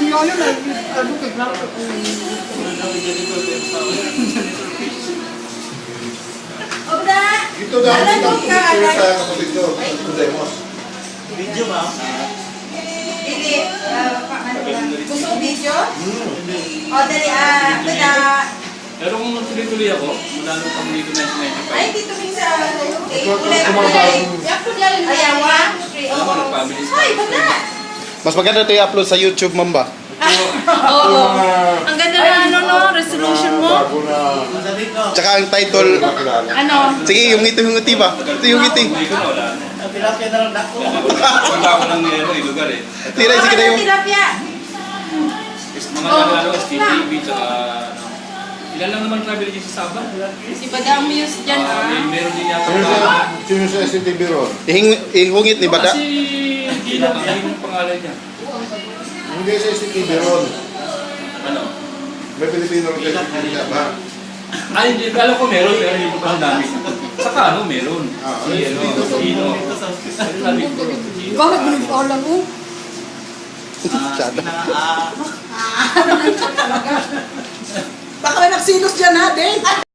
ano na, ano kay Clark ako. Obda! Ito daw Alam kita mo ka, picture alam. sa kapatid ko. Ito demos. Video ba? Dili, ano na. Gusto mo video? O, dali, ito. Pero kung tuloy-tuloy ako, mula nung kami dito 1995, Ay, dito minsan. Ito, Kulay, tumabas. kulay. Ayan, 1, 2, 3. alam mo, nag-family Ay, bata! Mas maganda ito i-upload sa YouTube, mamba. Oo. Ang ganda na ano, no? Resolution mo. Bago na Sa dito. Tsaka ang title, nakilala. Ano? sige, yung ngiti ba? Ito yung ngiti. Hindi ko na wala. Ang tilapia na lang dako. Wala ko lang lugar eh. Tira, sige na yung... Tilapia. Mga nalalo, STTV, tsaka ano. Ilan lang naman travel agency sa Sabah? Si Badang Muse dyan, Meron din yata. Sino sa SCTV ron? Ihungit ni Bada. Kasi hindi na yung pangalan niya. Hindi sa SCTV ron. Ano? May Pilipino rin sa SCTV ba? Ay, hindi. Alam ko meron, pero hindi ko pa ang dami. Saka ano, meron. Si ano, Gino. Sabi ko, Gino. Bakit mo nag-alam mo? Masyado. Baka may nagsilos dyan ha, Dave.